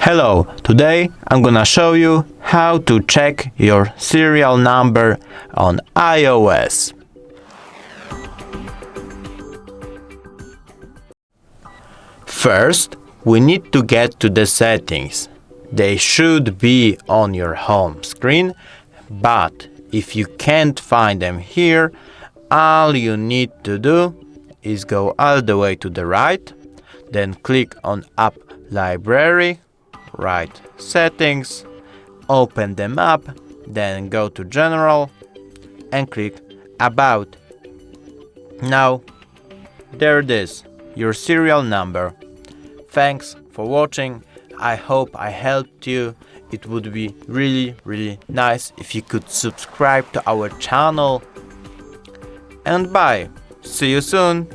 Hello, today I'm gonna show you how to check your serial number on iOS. First, we need to get to the settings. They should be on your home screen, but if you can't find them here, all you need to do is go all the way to the right, then click on App Library, write Settings, open them up, then go to General and click About. Now, there it is, your serial number. Thanks for watching. I hope I helped you. It would be really nice if you could subscribe to our channel. And bye. See you soon.